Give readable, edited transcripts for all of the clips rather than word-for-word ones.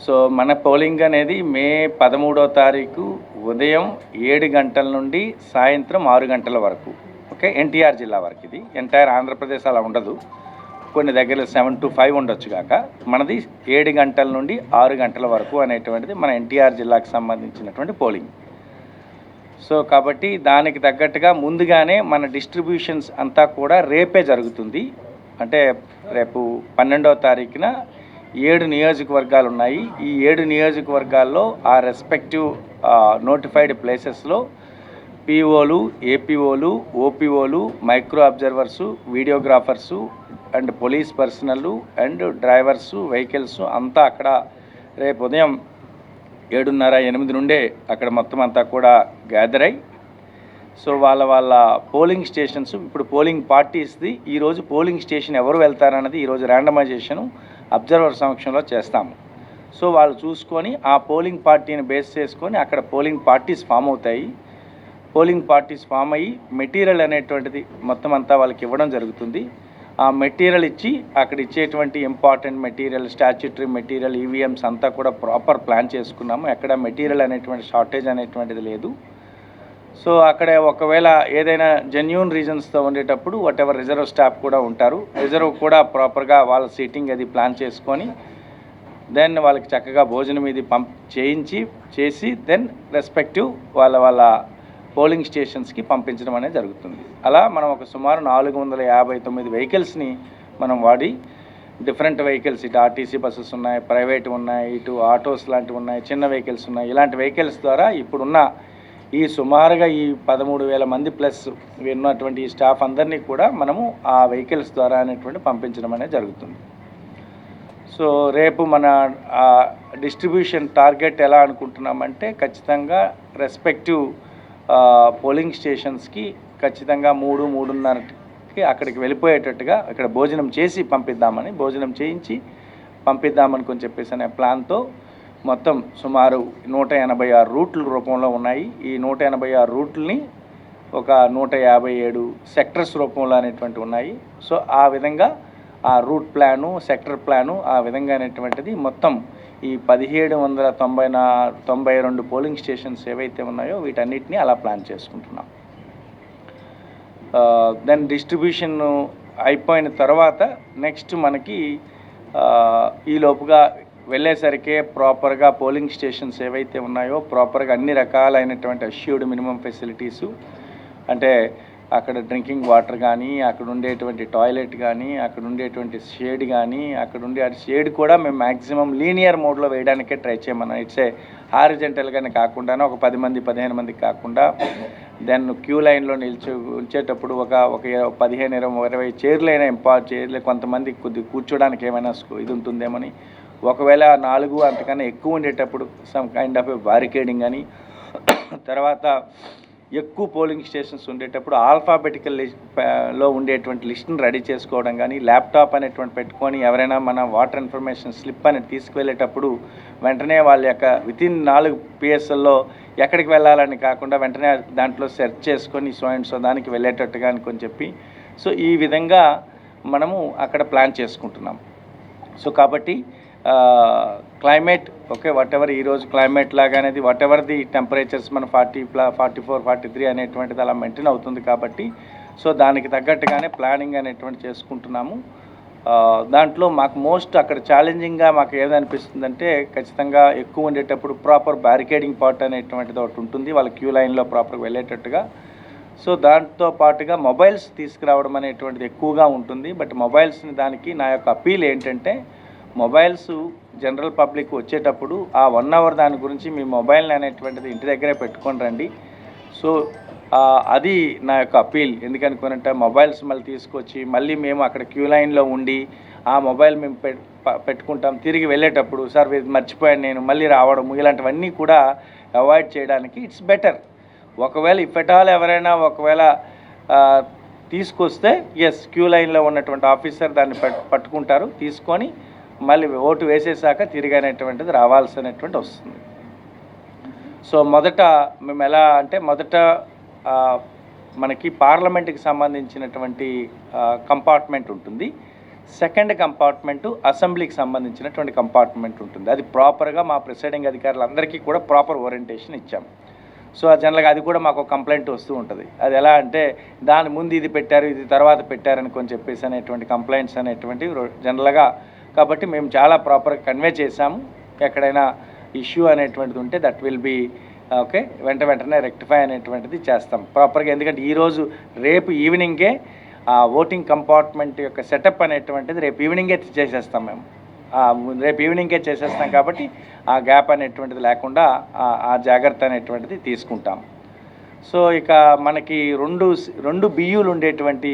So మన polling అనేది మే 13వ తారీఖు ఉదయం 7 గంటల నుండి సాయంత్రం 6 గంటల వరకు. ఓకే, ఎన్టీఆర్ జిల్లా వరకు. ఇది ఎంటైర్ ఆంధ్రప్రదేశ్ అలా ఉండదు, కొన్ని దగ్గర 7 to 5 ఉండొచ్చు కాక, మనది 7 గంటల నుండి 6 గంటల వరకు అనేటువంటిది మన ఎన్టీఆర్ జిల్లాకు సంబంధించినటువంటి పోలింగ్. సో కాబట్టి దానికి తగ్గట్టుగా ముందుగానే మన డిస్ట్రిబ్యూషన్స్ అంతా కూడా రేపే జరుగుతుంది. అంటే రేపు 12వ తారీఖున 7 నియోజకవర్గాలు ఉన్నాయి. ఈ 7 నియోజకవర్గాల్లో ఆ రెస్పెక్టివ్ నోటిఫైడ్ ప్లేసెస్లో పీఓలు, ఏపీఓలు, ఓపీఓలు, micro observers, videographers and police personnel and drivers, vehicles అంతా అక్కడ రేపు ఉదయం 7:30, 8 నుండే అక్కడ మొత్తం అంతా కూడా గ్యాదర్ అయ్యి, సో వాళ్ళ పోలింగ్ స్టేషన్స్, ఇప్పుడు పోలింగ్ పార్టీస్ది ఈరోజు పోలింగ్ స్టేషన్ ఎవరు వెళ్తారన్నది ఈరోజు ర్యాండమైజేషను అబ్జర్వర్ సమక్షంలో చేస్తాము. సో వాళ్ళు చూసుకొని ఆ పోలింగ్ పార్టీని బేస్ చేసుకొని అక్కడ పోలింగ్ పార్టీస్ ఫామ్ అవుతాయి. పోలింగ్ పార్టీస్ ఫామ్ అయ్యి మెటీరియల్ అనేటువంటిది మొత్తం అంతా వాళ్ళకి ఇవ్వడం జరుగుతుంది. ఆ మెటీరియల్ ఇచ్చి అక్కడ ఇచ్చేటువంటి important material, statutory material, EVMs అంతా కూడా ప్రాపర్ ప్లాన్ చేసుకున్నాము. ఎక్కడ మెటీరియల్ అనేటువంటి షార్టేజ్ అనేటువంటిది లేదు. సో అక్కడ ఒకవేళ ఏదైనా జెన్యూన్ రీజన్స్తో ఉండేటప్పుడు వాటెవర్ రిజర్వ్ స్టాఫ్ కూడా ఉంటారు. రిజర్వ్ కూడా ప్రాపర్గా వాళ్ళ సీటింగ్ అది ప్లాన్ చేసుకొని దెన్ వాళ్ళకి చక్కగా భోజనం ఇది చేసి దెన్ రెస్పెక్టివ్ వాళ్ళ పోలింగ్ స్టేషన్స్కి పంపించడం అనేది జరుగుతుంది. అలా మనం ఒక సుమారు 459 వెహికల్స్ని మనం వాడి, డిఫరెంట్ వెహికల్స్, ఇటు ఆర్టీసీ బస్సెస్ ఉన్నాయి, ప్రైవేట్ ఉన్నాయి, ఇటు ఆటోస్ లాంటివి ఉన్నాయి, చిన్న వెహికల్స్ ఉన్నాయి. ఇలాంటి వెహికల్స్ ద్వారా ఇప్పుడున్న ఈ సుమారుగా ఈ 13,000 మంది ప్లస్ ఉన్నటువంటి ఈ స్టాఫ్ అందరినీ కూడా మనము ఆ వెహికల్స్ ద్వారా అనేటువంటి పంపించడం అనేది జరుగుతుంది. సో రేపు మన డిస్ట్రిబ్యూషన్ టార్గెట్ ఎలా అనుకుంటున్నామంటే ఖచ్చితంగా రెస్పెక్టివ్ పోలింగ్ స్టేషన్స్కి ఖచ్చితంగా 3-3:30కి అక్కడికి వెళ్ళిపోయేటట్టుగా ఇక్కడ భోజనం చేసి పంపిద్దామని, భోజనం చేయించి పంపిద్దామని కొంచెం చెప్పేసి అనే ప్లాన్తో మొత్తం సుమారు 186 రూట్ల రూపంలో ఉన్నాయి. ఈ 186 రూట్లని ఒక 157 సెక్టర్స్ రూపంలో అనేటువంటి ఉన్నాయి. సో ఆ విధంగా ఆ రూట్ ప్లాను, సెక్టర్ ప్లాను ఆ విధంగా అనేటువంటిది మొత్తం ఈ 1792 పోలింగ్ స్టేషన్స్ ఏవైతే ఉన్నాయో వీటన్నిటిని అలా ప్లాన్ చేసుకుంటున్నాం. దెన్ డిస్ట్రిబ్యూషన్ అయిపోయిన తర్వాత నెక్స్ట్ మనకి ఈ లోపుగా వెళ్ళేసరికే ప్రాపర్గా పోలింగ్ స్టేషన్స్ ఏవైతే ఉన్నాయో ప్రాపర్గా అన్ని రకాలైనటువంటి అష్యూర్డ్ మినిమం ఫెసిలిటీసు, అంటే అక్కడ డ్రింకింగ్ వాటర్ కానీ, అక్కడ ఉండేటువంటి టాయిలెట్ కానీ, అక్కడ ఉండేటువంటి షేడ్ కానీ, అక్కడ ఉండే షేడ్ కూడా మేము మ్యాక్సిమం లీనియర్ మోడ్లో వేయడానికే ట్రై చేయమన్నాం. ఇట్సే హారిజెంటల్గానే కాకుండా ఒక 10 మంది 15 మందికి కాకుండా దెన్ క్యూ లైన్లో ఉంచేటప్పుడు ఒక 15-20 చైర్లైనా చైర్లు కొంతమంది కొద్దిగా కూర్చోడానికి ఏమైనా ఇది ఉంటుందేమని, ఒకవేళ 4 అంతకన్నా ఎక్కువ ఉండేటప్పుడు సమ్ కైండ్ ఆఫ్ బారికేడింగ్ అని, తర్వాత ఎక్కువ పోలింగ్ స్టేషన్స్ ఉండేటప్పుడు ఆల్ఫాబెటికల్ లో ఉండేటువంటి లిస్ట్ని రెడీ చేసుకోవడం కానీ, ల్యాప్టాప్ అనేటువంటి పెట్టుకొని ఎవరైనా మన వాటర్ ఇన్ఫర్మేషన్ స్లిప్ అనేది తీసుకువెళ్ళేటప్పుడు వెంటనే వాళ్ళ యొక్క వితిన్ 4 PSల్లో ఎక్కడికి వెళ్ళాలని కాకుండా వెంటనే దాంట్లో సెర్చ్ చేసుకొని సో దానికి వెళ్ళేటట్టుగా అని చెప్పి, సో ఈ విధంగా మనము అక్కడ ప్లాన్ చేసుకుంటున్నాం. సో కాబట్టి క్లైమేట్ ఓకే, వాటెవర్ ఈరోజు క్లైమేట్ లాగా అనేది వాటెవర్ ది టెంపరేచర్స్ మన 44, 43 అనేటువంటిది అలా మెయింటైన్ అవుతుంది కాబట్టి సో దానికి తగ్గట్టుగానే ప్లానింగ్ అనేటువంటి చేసుకుంటున్నాము. దాంట్లో మాకు మోస్ట్ అక్కడ ఛాలెంజింగ్గా మాకు ఏదనిపిస్తుందంటే ఖచ్చితంగా ఎక్కువ ఉండేటప్పుడు ప్రాపర్ బ్యారికేడింగ్ పార్ట్ అనేటువంటిది ఒకటి ఉంటుంది వాళ్ళ క్యూ లైన్లో ప్రాపర్గా వెళ్ళేటట్టుగా. సో దాంతో పాటుగా మొబైల్స్ తీసుకురావడం అనేటువంటిది ఎక్కువగా ఉంటుంది. బట్ మొబైల్స్ని దానికి నా యొక్క అపీల్ ఏంటంటే మొబైల్స్ జనరల్ పబ్లిక్ వచ్చేటప్పుడు ఆ 1 అవర్ దాని గురించి మీ మొబైల్ అనేటువంటిది ఇంటి దగ్గరే పెట్టుకొని రండి. సో అది నా యొక్క అపీల్. ఎందుకనుకోనంటే మొబైల్స్ మళ్ళీ తీసుకొచ్చి మళ్ళీ మేము అక్కడ క్యూ లైన్లో ఉండి ఆ మొబైల్ మేము పెట్టుకుంటాం, తిరిగి వెళ్ళేటప్పుడు సార్ మర్చిపోయాను నేను మళ్ళీ రావడము, ఇలాంటివన్నీ కూడా అవాయిడ్ చేయడానికి ఇట్స్ బెటర్. ఒకవేళ ఇఫెటాల్ ఎవరైనా ఒకవేళ తీసుకొస్తే క్యూ లైన్లో ఉన్నటువంటి ఆఫీసర్ దాన్ని పట్టుకుంటారు, తీసుకొని మళ్ళీ ఓటు వేసేసాక తిరిగి అనేటువంటిది రావాల్సినటువంటి వస్తుంది. సో మొదట మేము ఎలా అంటే మనకి పార్లమెంట్కి సంబంధించినటువంటి కంపార్ట్మెంట్ ఉంటుంది. సెకండ్ కంపార్ట్మెంటు అసెంబ్లీకి సంబంధించినటువంటి కంపార్ట్మెంట్ ఉంటుంది. అది ప్రాపర్గా మా ప్రిసైడింగ్ అధికారులందరికీ కూడా ప్రాపర్ ఓరియంటేషన్ ఇచ్చాం. సో జనరల్గా అది కూడా మాకు కంప్లైంట్ వస్తూ ఉంటుంది. అది ఎలా అంటే దాని ముందు ఇది పెట్టారు, ఇది తర్వాత పెట్టారని చెప్పేసి అనేటువంటి కంప్లైంట్స్ అనేటువంటివి జనరల్గా. కాబట్టి మేము చాలా ప్రాపర్గా కన్వే చేశాము. ఎక్కడైనా ఇష్యూ అనేటువంటిది ఉంటే దట్ విల్ బీ ఓకే, వెంటనే రెక్టిఫై అనేటువంటిది చేస్తాం ప్రాపర్గా. ఎందుకంటే ఈరోజు రేపు ఈవినింగే ఆ ఓటింగ్ కంపార్ట్మెంట్ యొక్క సెటప్ అనేటువంటిది రేపు ఈవినింగే చేసేస్తాం మేము. రేపు ఈవినింగే చేసేస్తాం కాబట్టి ఆ గ్యాప్ అనేటువంటిది లేకుండా ఆ జాగ్రత్త అనేటువంటిది తీసుకుంటాం. సో ఇక మనకి రెండు బియ్యూలు ఉండేటువంటి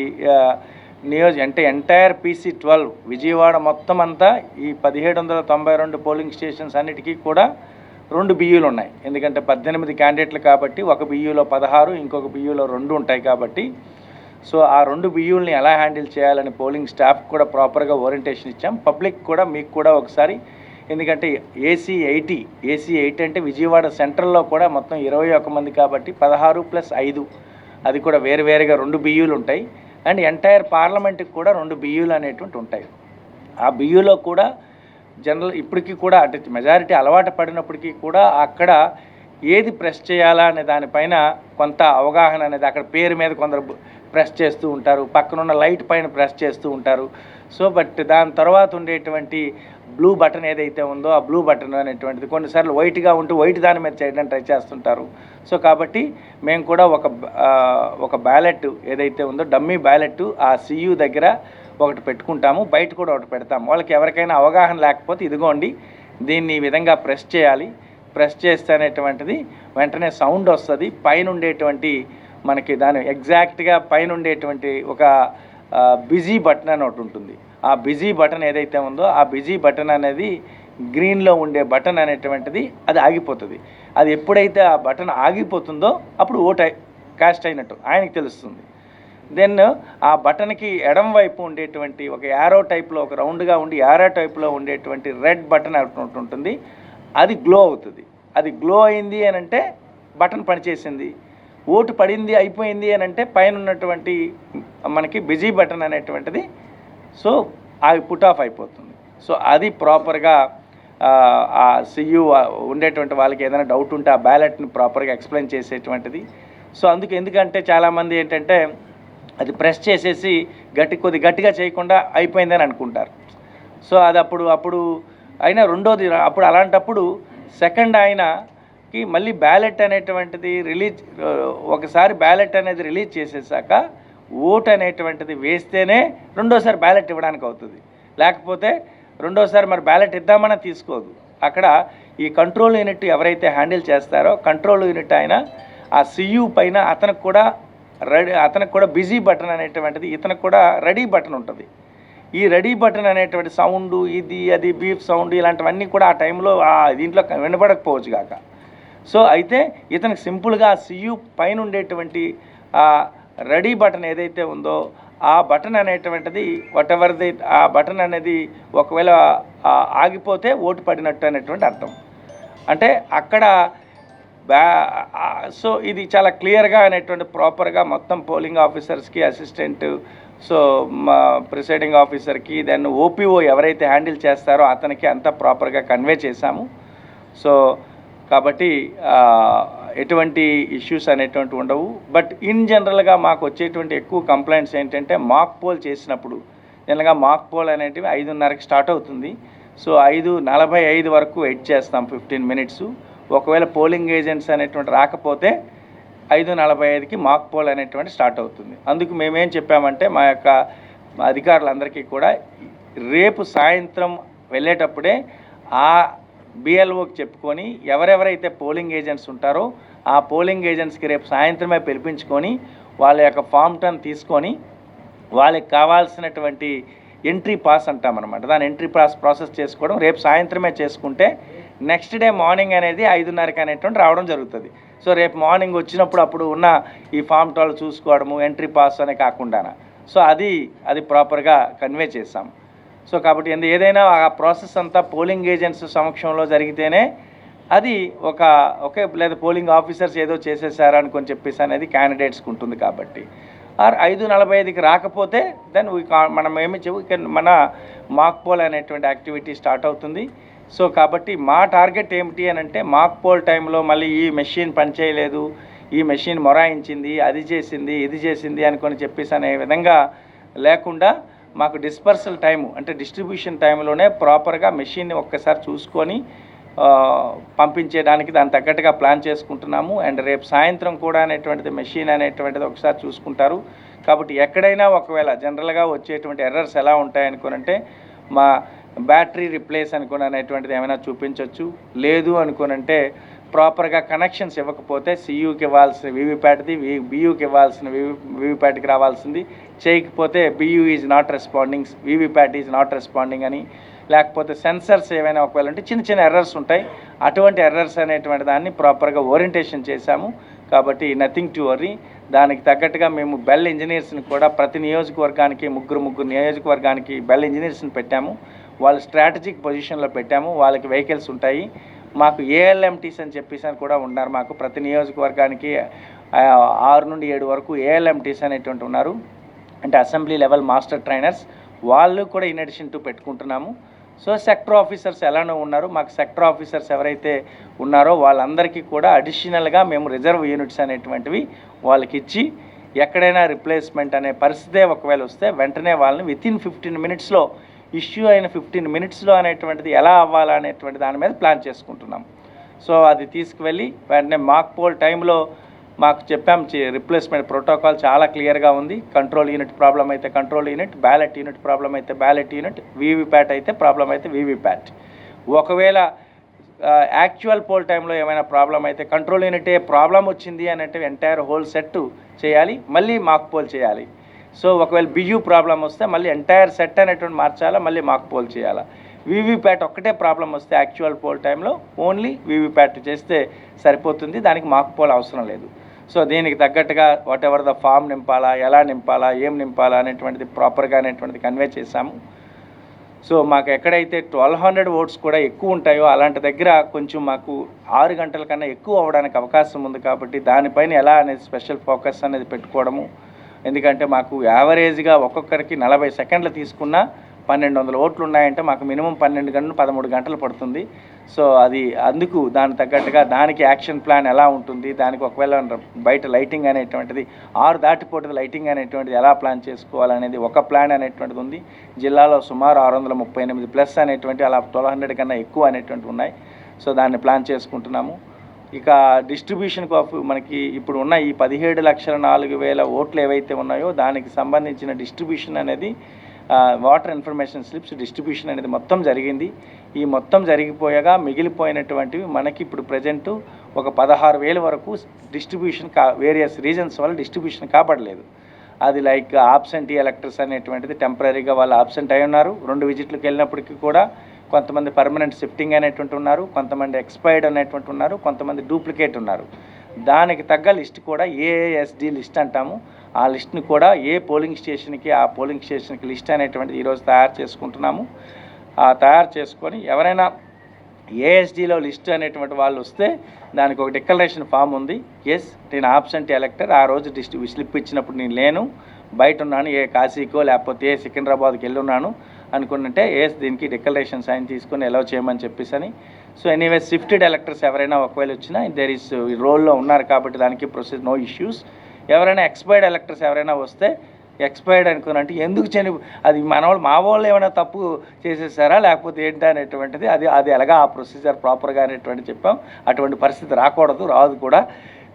అంటే ఎంటైర్ PC-12 విజయవాడ మొత్తం అంతా ఈ 1792 పోలింగ్ స్టేషన్స్ అన్నిటికీ కూడా 2 బియ్యూలు ఉన్నాయి. ఎందుకంటే 18 క్యాండిడేట్లు కాబట్టి ఒక బియ్యూలో 16, ఇంకొక బియ్యూలో 2 ఉంటాయి కాబట్టి. సో ఆ 2 బియ్యూల్ని ఎలా హ్యాండిల్ చేయాలని పోలింగ్ స్టాఫ్ కూడా ప్రాపర్గా ఓరియంటేషన్ ఇచ్చాం. పబ్లిక్ కూడా మీకు కూడా ఒకసారి, ఎందుకంటే AC 80 అంటే విజయవాడ సెంట్రల్లో కూడా మొత్తం 21 మంది కాబట్టి 16 + 5 అది కూడా వేరువేరుగా 2 బియ్యూలు ఉంటాయి. అండ్ ఎంటైర్ పార్లమెంట్కి కూడా 2 బియ్యూలు అనేటువంటి ఉంటాయి. ఆ బియ్యూలో కూడా జనరల్ ఇప్పటికీ కూడా అంటే మెజారిటీ అలవాటు పడినప్పటికీ కూడా అక్కడ ఏది ప్రెస్ చేయాలా అనే దానిపైన కొంత అవగాహన అనేది, అక్కడ పేరు మీద కొందరు ప్రెస్ చేస్తూ ఉంటారు, పక్కనున్న లైట్ పైన ప్రెస్ చేస్తూ ఉంటారు. సో బట్ దాని తర్వాత ఉండేటువంటి బ్లూ బటన్ ఏదైతే ఉందో ఆ బ్లూ బటన్ అనేటువంటిది కొన్నిసార్లు వైట్గా ఉంటూ వైట్ దాని మీద చేయడానికి ట్రై చేస్తుంటారు. సో కాబట్టి మేము కూడా ఒక బ్యాలెట్ ఏదైతే ఉందో డమ్మీ బ్యాలెట్ ఆ CU దగ్గర ఒకటి పెట్టుకుంటాము, బయట కూడా ఒకటి పెడతాము. వాళ్ళకి ఎవరికైనా అవగాహన లేకపోతే ఇదిగోండి దీన్ని ఈ విధంగా ప్రెస్ చేయాలి, ప్రెస్ చేస్తే అనేటువంటిది వెంటనే సౌండ్ వస్తుంది. పైన ఉండేటువంటి మనకి దాని ఎగ్జాక్ట్గా పైన ఉండేటువంటి ఒక బిజీ బటన్ అని ఒకటి ఉంటుంది. ఆ బిజీ బటన్ ఏదైతే ఉందో ఆ బిజీ బటన్ అనేది గ్రీన్లో ఉండే బటన్ అనేటువంటిది అది ఆగిపోతుంది. అది ఎప్పుడైతే ఆ బటన్ ఆగిపోతుందో అప్పుడు ఓటు కాస్ట్ అయినట్టు ఆయనకి తెలుస్తుంది. దెన్ ఆ బటన్కి ఎడం వైపు ఉండేటువంటి ఒక యారో టైప్లో, ఒక రౌండ్గా ఉండి యారో టైప్లో ఉండేటువంటి రెడ్ బటన్ ఉంటుంది. అది గ్లో అవుతుంది. అది గ్లో అయింది అని అంటే బటన్ పనిచేసింది. ఓటు పడింది అయిపోయింది అని అంటే పైన ఉన్నటువంటి మనకి బిజీ బటన్ అనేటువంటిది సో అది పుట్ ఆఫ్ అయిపోతుంది. సో అది ప్రాపర్గా ఆ CU ఉండేటువంటి వాళ్ళకి ఏదైనా డౌట్ ఉంటే ఆ బ్యాలెట్ని ప్రాపర్గా ఎక్స్ప్లెయిన్ చేసేటువంటిది. సో ఎందుకంటే చాలామంది ఏంటంటే అది ప్రెస్ చేసేసి కొద్ది గట్టిగా చేయకుండా అయిపోయిందని అనుకుంటారు. సో అది అప్పుడు అయినా రెండోది అప్పుడు అలాంటప్పుడు సెకండ్ ఆయనకి మళ్ళీ బ్యాలెట్ అనేటువంటిది ఒకసారి బ్యాలెట్ అనేది రిలీజ్ చేసేసాక ఓటు అనేటువంటిది వేస్తేనే రెండోసారి బ్యాలెట్ ఇవ్వడానికి అవుతుంది. లేకపోతే రెండోసారి మరి బ్యాలెట్ ఇద్దామని తీసుకోదు. అక్కడ ఈ కంట్రోల్ యూనిట్ ఎవరైతే హ్యాండిల్ చేస్తారో కంట్రోల్ యూనిట్ ఆయన ఆ CU పైన అతనికి కూడా బిజీ బటన్ అనేటువంటిది, ఇతనికి కూడా రెడీ బటన్ ఉంటుంది. ఈ రెడీ బటన్ అనేటువంటి సౌండ్ అది బీప్ సౌండ్ ఇలాంటివన్నీ కూడా ఆ టైంలో దీంట్లో వినపడకపోవచ్చు కాక. సో అయితే ఇతనికి సింపుల్గా CU పైన ఉండేటువంటి రెడీ బటన్ ఏదైతే ఉందో ఆ బటన్ అనేటువంటిది ఆ బటన్ అనేది ఒకవేళ ఆగిపోతే ఓటు పడినట్టు అనేటువంటి అర్థం. అంటే అక్కడ సో ఇది చాలా క్లియర్గా అనేటువంటి ప్రాపర్గా మొత్తం పోలింగ్ ఆఫీసర్స్కి, అసిస్టెంట్, సో మా ప్రిసైడింగ్ ఆఫీసర్కి, దెన్ OPO ఎవరైతే హ్యాండిల్ చేస్తారో అతనికి అంతా ప్రాపర్గా కన్వే చేశాము. సో కాబట్టి ఎటువంటి ఇష్యూస్ అనేటువంటి ఉండవు. బట్ ఇన్ జనరల్గా మాకు వచ్చేటువంటి ఎక్కువ కంప్లైంట్స్ ఏంటంటే మాక్ పోల్ చేసినప్పుడు జనరల్గా మాక్ పోల్ అనేటివి 5:30కి స్టార్ట్ అవుతుంది. సో 5:45 వరకు వెయిట్ చేస్తాం 15 మినిట్స్. ఒకవేళ పోలింగ్ ఏజెంట్స్ అనేటువంటి రాకపోతే 5:45కి మాక్ పోల్ అనేటువంటి స్టార్ట్ అవుతుంది. అందుకు మేమేం చెప్పామంటే మా యొక్క అధికారులందరికీ కూడా రేపు సాయంత్రం వెళ్ళేటప్పుడే ఆ BLOకి చెప్పుకొని ఎవరెవరైతే పోలింగ్ ఏజెంట్స్ ఉంటారో ఆ పోలింగ్ ఏజెంట్స్కి రేపు సాయంత్రమే పిలిపించుకొని వాళ్ళ యొక్క ఫామ్ 10 తీసుకొని వాళ్ళకి కావాల్సినటువంటి ఎంట్రీ పాస్ అంటామన్నమాట. దాని ఎంట్రీ పాస్ ప్రాసెస్ చేసుకోవడం రేపు సాయంత్రమే చేసుకుంటే నెక్స్ట్ డే మార్నింగ్ అనేది 5:30కి అనేటువంటి రావడం జరుగుతుంది. సో రేపు మార్నింగ్ వచ్చినప్పుడు అప్పుడు ఉన్న ఈ ఫామ్ 12 చూసుకోవడము, ఎంట్రీ పాస్ అనే కాకుండా సో అది ప్రాపర్గా కన్వే చేస్తాం. సో కాబట్టి ఏదైనా ఆ ప్రాసెస్ అంతా పోలింగ్ ఏజెంట్స్ సమక్షంలో జరిగితేనే అది ఒకే లేదా పోలింగ్ ఆఫీసర్స్ ఏదో చేసేసారా అని చెప్పేసి అనేది క్యాండిడేట్స్కి ఉంటుంది. కాబట్టి ఆర్ 5:45కి రాకపోతే దెన్ మనం మన మాక్ పోల్ అనేటువంటి యాక్టివిటీ స్టార్ట్ అవుతుంది. సో కాబట్టి మా టార్గెట్ ఏమిటి అని అంటే మాక్ పోల్ టైంలో మళ్ళీ ఈ మెషిన్ పనిచేయలేదు, ఈ మెషిన్ మొరాయించింది, అది చేసింది, ఇది చేసింది అనుకొని చెప్పేసి అనే విధంగా లేకుండా మాకు డిస్పర్సల్ టైము అంటే డిస్ట్రిబ్యూషన్ టైంలోనే ప్రాపర్గా మెషిన్ని ఒక్కసారి చూసుకొని పంపించేయడానికి దాని తగ్గట్టుగా ప్లాన్ చేసుకుంటున్నాము. అండ్ రేపు సాయంత్రం కూడా అనేటువంటిది మెషిన్ అనేటువంటిది ఒకసారి చూసుకుంటారు. కాబట్టి ఎక్కడైనా ఒకవేళ జనరల్గా వచ్చేటువంటి ఎర్రర్స్ ఎలా ఉంటాయనుకోనంటే మా బ్యాటరీ రిప్లేస్ అనుకుని అనేటువంటిది ఏమైనా చూపించవచ్చు. లేదు అనుకోనంటే ప్రాపర్గా కనెక్షన్స్ ఇవ్వకపోతే సియూకి ఇవ్వాల్సిన వీవీప్యాట్ది బియూకి ఇవ్వాల్సిన వీవీప్యాట్కి రావాల్సింది, చేయకపోతే BU is not responding, VVPAT is not responding అని, లేకపోతే సెన్సర్స్ ఏమైనా ఒకవేళ అంటే చిన్న చిన్న ఎర్రర్స్ ఉంటాయి. అటువంటి ఎర్రర్స్ అనేటువంటి దాన్ని ప్రాపర్గా ఓరియంటేషన్ చేశాము. కాబట్టి నథింగ్ టు వరీ. దానికి తగ్గట్టుగా మేము బెల్ ఇంజనీర్స్ని కూడా ప్రతి నియోజకవర్గానికి ముగ్గురు నియోజకవర్గానికి బెల్ ఇంజనీర్స్ని పెట్టాము. వాళ్ళు స్ట్రాటజిక్ పొజిషన్లో పెట్టాము. వాళ్ళకి వెహికల్స్ ఉంటాయి. మాకు ఏఎల్ఎంటీస్ అని చెప్పేసి అని కూడా ఉన్నారు. మాకు ప్రతి నియోజకవర్గానికి 6 నుండి 7 వరకు ఏఎల్ఎంటీస్ అనేటువంటి ఉన్నారు, అంటే అసెంబ్లీ లెవెల్ మాస్టర్ ట్రైనర్స్. వాళ్ళు కూడా ఇన్ అడిషన్ టు పెట్టుకుంటున్నాము. సో సెక్టర్ ఆఫీసర్స్ ఎలానో ఉన్నారు, మాకు సెక్టర్ ఆఫీసర్స్ ఎవరైతే ఉన్నారో వాళ్ళందరికీ కూడా అడిషనల్గా మేము రిజర్వ్ యూనిట్స్ అనేటువంటివి వాళ్ళకి ఇచ్చి ఎక్కడైనా రిప్లేస్మెంట్ అనే పరిస్థితే ఒకవేళ వస్తే వెంటనే వాళ్ళని వితిన్ 15 మినిట్స్లో ఇష్యూ అయిన 15 మినిట్స్లో అనేటువంటిది ఎలా అవ్వాలా అనేటువంటి దాని మీద ప్లాన్ చేసుకుంటున్నాం. సో అది తీసుకువెళ్ళి వెంటనే మాక్ పోల్ టైంలో మాకు చెప్పాం రిప్లేస్మెంట్ ప్రోటోకాల్ చాలా క్లియర్గా ఉంది. కంట్రోల్ యూనిట్ ప్రాబ్లం అయితే control unit, ballot unit problem అయితే బ్యాలెట్ యూనిట్, వీవీప్యాట్ అయితే ప్రాబ్లం అయితే వీవీప్యాట్. ఒకవేళ యాక్చువల్ పోల్ టైంలో ఏమైనా ప్రాబ్లం అయితే కంట్రోల్ యూనిటే ప్రాబ్లం వచ్చింది అని అంటే ఎంటైర్ హోల్ సెట్ చేయాలి, మళ్ళీ మాక్ పోల్ చేయాలి. సో ఒకవేళ బియూ ప్రాబ్లం వస్తే మళ్ళీ ఎంటైర్ సెట్ అనేటువంటి మార్చాలా, మళ్ళీ మాక్ పోల్ చేయాలా. వీవీప్యాట్ ఒక్కటే ప్రాబ్లం వస్తే యాక్చువల్ పోల్ టైంలో ఓన్లీ వీవీప్యాట్ చేస్తే సరిపోతుంది, దానికి మాక్ పోల్ అవసరం లేదు. సో దీనికి తగ్గట్టుగా వాట్ ఎవర్ ద ఫామ్ నింపాలా, ఎలా నింపాలా, ఏం నింపాలా అనేటువంటిది ప్రాపర్గా అనేటువంటిది కన్వే చేశాము. సో మాకు ఎక్కడైతే 1200 ఓట్స్ కూడా ఎక్కువ ఉంటాయో అలాంటి దగ్గర కొంచెం మాకు 6 గంటల కన్నా ఎక్కువ అవ్వడానికి అవకాశం ఉంది. కాబట్టి దానిపైన ఎలా అనేది స్పెషల్ ఫోకస్ అనేది పెట్టుకోవడము. ఎందుకంటే మాకు యావరేజ్గా ఒక్కొక్కరికి 40 సెకండ్లు తీసుకున్నా 1200 ఓట్లు ఉన్నాయంటే మాకు మినిమం 12 గంటలు 13 గంటలు పడుతుంది. సో అది అందుకు దాని తగ్గట్టుగా దానికి యాక్షన్ ప్లాన్ ఎలా ఉంటుంది, దానికి ఒకవేళ బయట లైటింగ్ అనేటువంటిది 6 దాటిపోతుంది లైటింగ్ అనేటువంటిది ఎలా ప్లాన్ చేసుకోవాలనేది ఒక ప్లాన్ అనేటువంటిది ఉంది. జిల్లాలో సుమారు 638+ అనేటువంటి అలా 1200 కన్నా ఎక్కువ అనేటువంటి ఉన్నాయి. సో దాన్ని ప్లాన్ చేసుకుంటున్నాము. ఇక డిస్ట్రిబ్యూషన్ ఆఫ్ మనకి ఇప్పుడు ఉన్న ఈ 17,04,000 ఓట్లు ఏవైతే ఉన్నాయో దానికి సంబంధించిన డిస్ట్రిబ్యూషన్ అనేది వాటర్ ఇన్ఫర్మేషన్ స్లిప్స్ డిస్ట్రిబ్యూషన్ అనేది మొత్తం జరిగింది. ఈ మొత్తం జరిగిపోయాగా మిగిలిపోయినటువంటివి మనకి ఇప్పుడు ప్రజెంటు ఒక 16,000 వరకు డిస్ట్రిబ్యూషన్ వేరియస్ రీజన్స్ వల్ల డిస్ట్రిబ్యూషన్ కాబడలేదు. అది లైక్ ఆబ్సెంటీ ఎలక్టర్స్ అనేటువంటిది టెంపరీగా వాళ్ళు ఆబ్సెంట్ అయి ఉన్నారు. 2 విజిట్లకు వెళ్ళినప్పటికీ కూడా కొంతమంది పర్మనెంట్ షిఫ్టింగ్ అనేటువంటి ఉన్నారు, కొంతమంది ఎక్స్పైర్డ్ అనేటువంటి ఉన్నారు, కొంతమంది డూప్లికేట్ ఉన్నారు. దానికి తగ్గ లిస్ట్ కూడా ఏఎస్డి లిస్ట్ అంటాము. ఆ లిస్ట్ని కూడా ఏ పోలింగ్ స్టేషన్కి ఆ పోలింగ్ స్టేషన్కి లిస్ట్ అనేటువంటిది ఈరోజు తయారు చేసుకుంటున్నాము. తయారు చేసుకొని ఎవరైనా ఏఎస్డిలో లిస్ట్ అనేటువంటి వాళ్ళు వస్తే దానికి ఒక డిక్లరేషన్ ఫామ్ ఉంది. ఎస్ నేను ఆబ్సెంట్ ఎలక్టర్, ఆ రోజు స్లిప్ ఇచ్చినప్పుడు నేను లేను, బయట ఉన్నాను, ఏ కాశీకో లేకపోతే ఏ సికింద్రాబాద్కి వెళ్ళున్నాను అనుకుంటే దీనికి డిక్లరేషన్ సైన్ తీసుకొని అలౌ చేయమని చెప్పేసి అని. సో ఎనీవే షిఫ్టెడ్ ఎలక్టర్స్ ఎవరైనా ఒకవేళ వచ్చినా దేర్ ఈస్ రోల్లో ఉన్నారు కాబట్టి దానికి ప్రొసీజర్ నో ఇష్యూస్. ఎవరైనా ఎక్స్పైర్డ్ ఎలక్టర్స్ ఎవరైనా వస్తే ఎక్స్పైర్డ్ అనుకున్నంటే ఎందుకు అది మా వాళ్ళు ఏమైనా తప్పు చేసేసారా లేకపోతే ఏంటి అనేటువంటిది అది ఎలాగా ఆ ప్రొసీజర్ ప్రాపర్గా అనేటువంటి చెప్పాం. అటువంటి పరిస్థితి రాదు కూడా.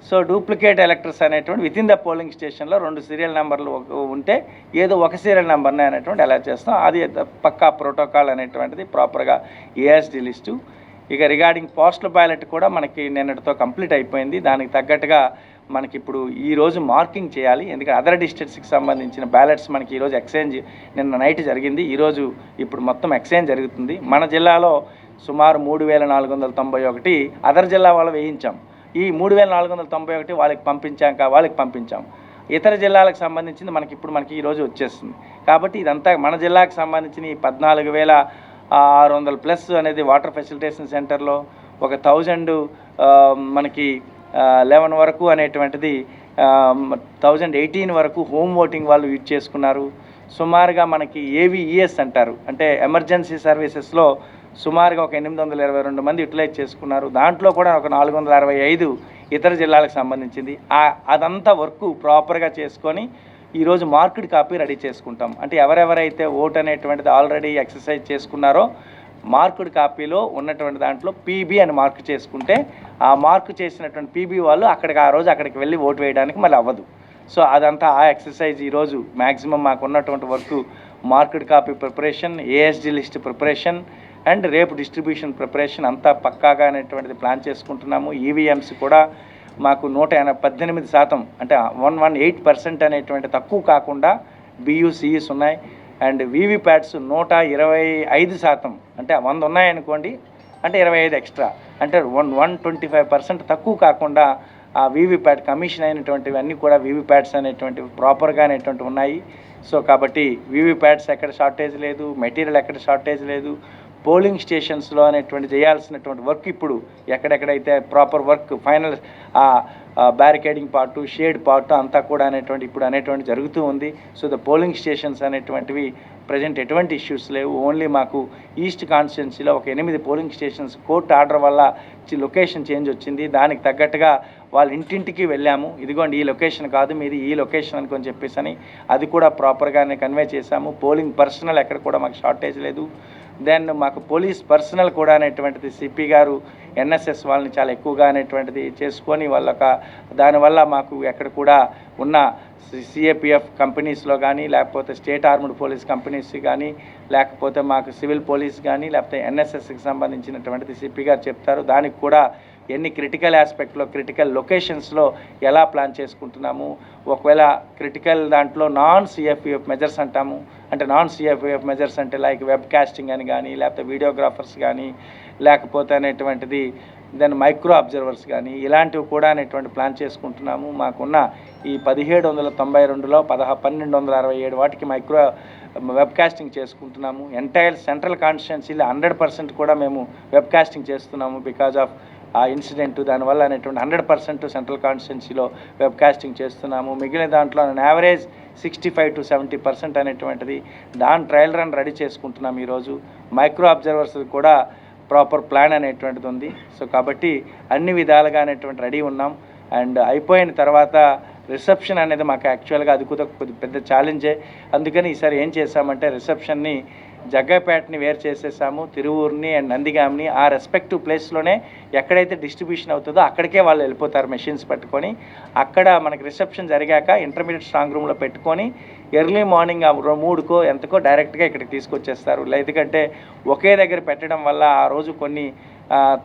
సో డూప్లికేట్ ఎలక్టర్స్ అనేటువంటి వితిన్ ద పోలింగ్ స్టేషన్లో 2 సీరియల్ నెంబర్లు ఉంటే ఏదో ఒక సీరియల్ నెంబర్ని అనేటువంటి ఎలా చేస్తాం, అది పక్కా ప్రోటోకాల్ అనేటువంటిది ప్రాపర్గా ఏఎస్డి లిస్టు. ఇక రిగార్డింగ్ పోస్టల్ బ్యాలెట్ కూడా మనకి నిన్నటితో కంప్లీట్ అయిపోయింది. దానికి తగ్గట్టుగా మనకి ఇప్పుడు ఈరోజు మార్కింగ్ చేయాలి. ఎందుకంటే అదర్ డిస్ట్రిక్ట్స్కి సంబంధించిన బ్యాలెట్స్ మనకి ఈరోజు ఎక్స్చేంజ్ నిన్న నైట్ జరిగింది, ఈరోజు ఇప్పుడు మొత్తం ఎక్స్చేంజ్ జరుగుతుంది. మన జిల్లాలో సుమారు 3,491 అదర్ జిల్లా వాళ్ళు వేయించాం. ఈ 3,491 వాళ్ళకి పంపించాం. ఇతర జిల్లాలకు సంబంధించింది మనకి ఈరోజు వచ్చేస్తుంది. కాబట్టి ఇదంతా మన జిల్లాకు సంబంధించిన ఈ 14,600+ అనేది వాటర్ ఫెసిలిటేషన్ సెంటర్లో, ఒక 1000 మనకి 11 వరకు అనేటువంటిది 2018 వరకు హోమ్ ఓటింగ్ వాళ్ళు యూజ్ చేసుకున్నారు. సుమారుగా మనకి ఏవిఈఎస్ అంటారు, అంటే ఎమర్జెన్సీ సర్వీసెస్లో సుమారుగా ఒక 822 మంది యూటిలైజ్ చేసుకున్నారు. దాంట్లో కూడా ఒక 465 ఇతర జిల్లాలకు సంబంధించింది. అదంతా వర్క్ ప్రాపర్గా చేసుకొని ఈరోజు మార్కెట్ కాపీ రెడీ చేసుకుంటాం. అంటే ఎవరెవరైతే ఓట్ అనేటువంటిది ఆల్రెడీ ఎక్సర్సైజ్ చేసుకున్నారో మార్కుడ్ కాపీలో ఉన్నటువంటి దాంట్లో పీబీ అని మార్క్ చేసుకుంటే ఆ మార్క్ చేసినటువంటి పీబీ వాళ్ళు ఆ రోజు అక్కడికి వెళ్ళి ఓటు వేయడానికి మళ్ళీ అవ్వదు. సో అదంతా ఆ ఎక్సర్సైజ్ ఈరోజు మ్యాక్సిమం మాకు ఉన్నటువంటి work marked copy preparation, ASD list preparation and రేపు డిస్ట్రిబ్యూషన్ ప్రిపరేషన్ అంతా పక్కాగా అనేటువంటిది ప్లాన్ చేసుకుంటున్నాము. ఈవీఎంస్ కూడా మాకు 118% అంటే 118% అనేటువంటి తక్కువ కాకుండా బియూసీఈస్ ఉన్నాయి. అండ్ వీవీప్యాట్స్ 125%, అంటే 100 ఉన్నాయనుకోండి, అంటే 25 ఎక్స్ట్రా, అంటే 125% తక్కువ కాకుండా ఆ వీవీప్యాట్ కమిషన్ అయినటువంటివి అన్నీ కూడా వీవీప్యాట్స్ అనేటువంటివి ప్రాపర్గా అనేటువంటివి ఉన్నాయి. సో కాబట్టి వీవీప్యాట్స్ ఎక్కడ షార్టేజ్ లేదు, మెటీరియల్ ఎక్కడ షార్టేజ్ లేదు. పోలింగ్ స్టేషన్స్లో అనేటువంటి చేయాల్సినటువంటి వర్క్ ఇప్పుడు ఎక్కడెక్కడైతే proper work final barricading part, shade part అంతా కూడా అనేటువంటి జరుగుతూ ఉంది. సో ద పోలింగ్ స్టేషన్స్ అనేటువంటివి ప్రజెంట్ ఎటువంటి ఇష్యూస్ లేవు. ఓన్లీ మాకు ఈస్ట్ కాన్స్టిట్యున్సీలో ఒక 8 పోలింగ్ స్టేషన్స్ కోర్టు ఆర్డర్ వల్ల లొకేషన్ చేంజ్ వచ్చింది. దానికి తగ్గట్టుగా వాళ్ళ ఇంటింటికి వెళ్ళాము. ఇదిగోండి ఈ లొకేషన్ కాదు మీది, ఈ లొకేషన్ అనుకొని చెప్పేసి అది కూడా ప్రాపర్గానే కన్వే చేశాము. పోలింగ్ పర్సనల్ ఎక్కడ కూడా మాకు షార్టేజ్ లేదు. దెన్ మాకు పోలీస్ పర్సనల్ కూడా అనేటువంటిది సిపి గారు ఎన్ఎస్ఎస్ వాళ్ళని చాలా ఎక్కువగా అనేటువంటిది చేసుకొని దానివల్ల మాకు ఎక్కడ కూడా ఉన్న సిఏపిఎఫ్ కంపెనీస్లో కానీ, లేకపోతే స్టేట్ ఆర్మ్డ్ పోలీస్ కంపెనీస్ కానీ, లేకపోతే మాకు సివిల్ పోలీస్ కానీ, లేకపోతే ఎన్ఎస్ఎస్కి సంబంధించినటువంటిది సిపి గారు చెప్తారు. దానికి కూడా ఎన్ని క్రిటికల్ ఆస్పెక్ట్లో, క్రిటికల్ లొకేషన్స్లో ఎలా ప్లాన్ చేసుకుంటున్నాము. ఒకవేళ క్రిటికల్ దాంట్లో నాన్ సిఎఫ్ఈఎఫ్ మెజర్స్ అంటాము, అంటే నాన్ సిఎఫ్ఈఎఫ్ మెజర్స్ అంటే లైక్ వెబ్ కాస్టింగ్ అని కానీ, లేకపోతే వీడియోగ్రాఫర్స్ కానీ, లేకపోతే అనేటువంటిది దెన్ మైక్రో అబ్జర్వర్స్ కానీ, ఇలాంటివి కూడా అనేటువంటి ప్లాన్ చేసుకుంటున్నాము. మాకున్న ఈ 1792లో 1267 వాటికి మైక్రో వెబ్ కాస్టింగ్ చేసుకుంటున్నాము. ఎంటైర్ సెంట్రల్ కాన్స్టిట్యున్సీలో 100% కూడా మేము వెబ్ కాస్టింగ్ చేస్తున్నాము బికాజ్ ఆఫ్ ఆ ఇన్సిడెంట్. దానివల్ల అనేటువంటి 100% సెంట్రల్ కాన్స్టిట్యున్సీలో వెబ్ కాస్టింగ్ చేస్తున్నాము. మిగిలిన దాంట్లో యావరేజ్ 65 to 70% అనేటువంటిది దాని ట్రయల్ రన్ రెడీ చేసుకుంటున్నాము ఈరోజు. మైక్రో అబ్జర్వర్స్ కూడా ప్రాపర్ ప్లాన్ అనేటువంటిది ఉంది. సో కాబట్టి అన్ని విధాలుగా అనేటువంటి రెడీ ఉన్నాం. అండ్ అయిపోయిన తర్వాత రిసెప్షన్ అనేది మాకు యాక్చువల్గా అది కూడా పెద్ద ఛాలెంజే. అందుకని ఈసారి ఏం చేశామంటే రిసెప్షన్ని జగ్గైపేటని వేరు చేసేసాము, తిరువూరుని అండ్ నందిగాంని. ఆ రెస్పెక్టివ్ ప్లేస్లోనే ఎక్కడైతే డిస్ట్రిబ్యూషన్ అవుతుందో అక్కడికే వాళ్ళు వెళ్ళిపోతారు మెషిన్స్ పట్టుకొని. అక్కడ మనకి రిసెప్షన్ జరిగాక ఇంటర్మీడియట్ స్ట్రాంగ్ రూమ్లో పెట్టుకొని ఎర్లీ మార్నింగ్ 3కో ఎంతకో డైరెక్ట్గా ఇక్కడికి తీసుకొచ్చేస్తారు. ఎందుకంటే ఒకే దగ్గర పెట్టడం వల్ల ఆ రోజు కొన్ని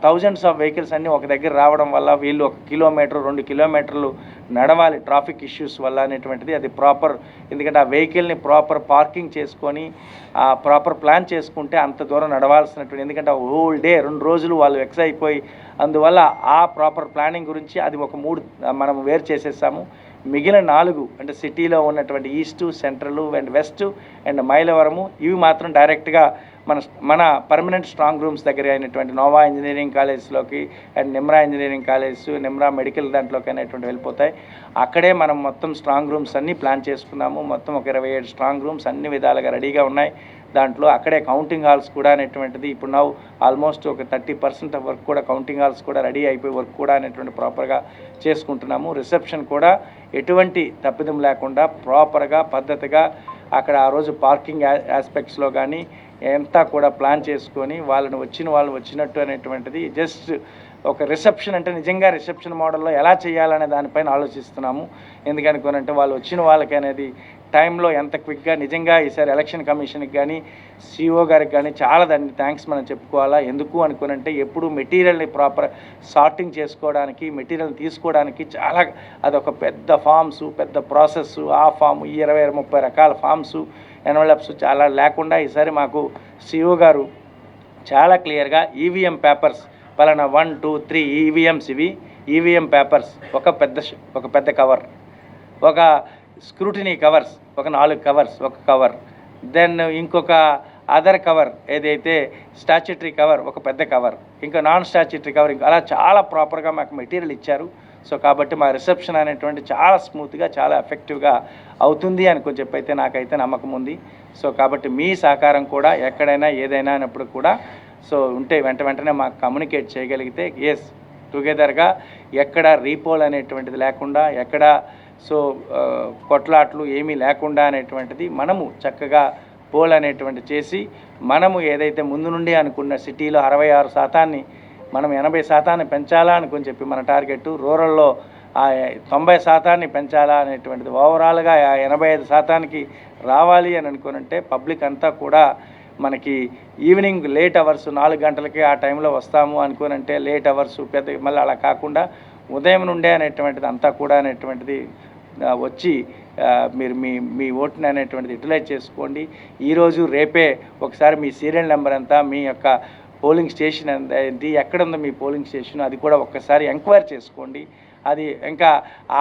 థౌజండ్స్ ఆఫ్ వెహికల్స్ అన్నీ ఒక దగ్గర రావడం వల్ల వీళ్ళు 1 కిలోమీటర్ 2 కిలోమీటర్లు నడవాలి ట్రాఫిక్ ఇష్యూస్ వల్ల అనేటువంటిది. అది ప్రాపర్, ఎందుకంటే ఆ వెహికల్ని ప్రాపర్ పార్కింగ్ చేసుకొని ప్రాపర్ ప్లాన్ చేసుకుంటే అంత దూరం నడవాల్సినటువంటి, ఎందుకంటే హోల్ డే 2 రోజులు వాళ్ళు ఎక్స్ అయిపోయి, అందువల్ల ఆ ప్రాపర్ ప్లానింగ్ గురించి అది ఒక 3 మనం వేరు చేసేసాము. మిగిలిన 4 అంటే సిటీలో ఉన్నటువంటి east, central and west and Mylavaram, ఇవి మాత్రం డైరెక్ట్గా మన పర్మనెంట్ స్ట్రాంగ్ రూమ్స్ దగ్గర అయినటువంటి నోవా ఇంజనీరింగ్ కాలేజ్లోకి and Nimra engineering college, Nimra medical దాంట్లోకి అనేటువంటి వెళ్ళిపోతాయి. అక్కడే మనం మొత్తం స్ట్రాంగ్ రూమ్స్ అన్నీ ప్లాన్ చేసుకున్నాము. మొత్తం ఒక 27 స్ట్రాంగ్ రూమ్స్ అన్ని విధాలుగా రెడీగా ఉన్నాయి. దాంట్లో అక్కడే కౌంటింగ్ హాల్స్ కూడా అనేటువంటిది ఇప్పుడు ఆల్మోస్ట్ ఒక 30% ఆఫ్ వర్క్ కూడా కౌంటింగ్ హాల్స్ కూడా రెడీ అయిపోయి వర్క్ కూడా అనేటువంటి ప్రాపర్గా చేసుకుంటున్నాము. రిసెప్షన్ కూడా ఎటువంటి తప్పిదం లేకుండా ప్రాపర్గా పద్ధతిగా అక్కడ ఆ రోజు పార్కింగ్ ఆస్పెక్ట్స్లో కానీ అంతా కూడా ప్లాన్ చేసుకొని వాళ్ళు వచ్చినట్టు అనేటువంటిది జస్ట్ ఒక రిసెప్షన్ అంటే నిజంగా రిసెప్షన్ మోడల్లో ఎలా చేయాలనే దానిపైన ఆలోచిస్తున్నాము. ఎందుకనుకోనంటే వాళ్ళు వచ్చిన వాళ్ళకి అనేది టైంలో ఎంత క్విక్గా, నిజంగా ఈసారి ఎలక్షన్ కమిషన్కి కానీ సిఓ గారికి కానీ చాలా దాన్ని థ్యాంక్స్ మనం చెప్పుకోవాలా. ఎందుకు అనుకోనంటే ఎప్పుడు మెటీరియల్ని ప్రాపర్ సార్టింగ్ చేసుకోవడానికి, మెటీరియల్ తీసుకోవడానికి చాలా అదొక పెద్ద ఫామ్స్, పెద్ద ప్రాసెస్. ఆ ఫామ్ 20-30 రకాల ఫామ్స్, ఎన్వలప్స్ చాలా లేకుండా ఈసారి మాకు సిఓ గారు చాలా క్లియర్గా ఈవీఎం పేపర్స్ పలానా 1, 2, 3 ఈవీఎంస్, ఇవి ఈవీఎం పేపర్స్ ఒక పెద్ద కవర్, ఒక స్క్రూటినీ కవర్స్ ఒక 4 కవర్స్ ఒక కవర్, దెన్ ఇంకొక అదర్ కవర్ ఏదైతే స్టాచ్యుటరీ కవర్ ఒక పెద్ద కవర్, ఇంకా నాన్ స్టాచ్యుటరీ కవర్, ఇంకా అలా చాలా ప్రాపర్గా మాకు మెటీరియల్ ఇచ్చారు. సో కాబట్టి మా రిసెప్షన్ అనేటువంటి చాలా స్మూత్గా చాలా ఎఫెక్టివ్గా అవుతుంది అని చెప్పైతే నాకైతే నమ్మకం ఉంది. సో కాబట్టి మీ సహకారం కూడా ఎక్కడైనా ఏదైనా అయినప్పుడు కూడా సో ఉంటే వెంటనే మాకు కమ్యూనికేట్ చేయగలిగితే ఎస్ టుగెదర్గా ఎక్కడ రీపోల్ అనేటువంటిది లేకుండా ఎక్కడ సో కొట్లాట్లు ఏమీ లేకుండా అనేటువంటిది మనము చక్కగా పోల్ అనేటువంటి చేసి మనము ఏదైతే ముందు నుండి అనుకున్న సిటీలో 66% మనం 80% పెంచాలా చెప్పి మన టార్గెట్, రూరల్లో 90% పెంచాలా అనేటువంటిది, ఓవరాల్గా 85%కి రావాలి అని అనుకునంటే పబ్లిక్ అంతా కూడా మనకి ఈవినింగ్ లేట్ అవర్స్ 4 గంటలకి ఆ టైంలో వస్తాము అనుకోనంటే లేట్ అవర్స్ పెద్ద మళ్ళీ అలా కాకుండా ఉదయం నుండే అనేటువంటిది అంతా కూడా అనేటువంటిది వచ్చి మీరు మీ ఓటుని అనేటువంటిది యూటిలైజ్ చేసుకోండి. ఈరోజు రేపే ఒకసారి మీ సీరియల్ నెంబర్ ఎంత, మీ యొక్క పోలింగ్ స్టేషన్ ఎంత ఏంటి, ఎక్కడ ఉందో మీ పోలింగ్ స్టేషన్ అది కూడా ఒక్కసారి ఎంక్వైరీ చేసుకోండి. అది ఇంకా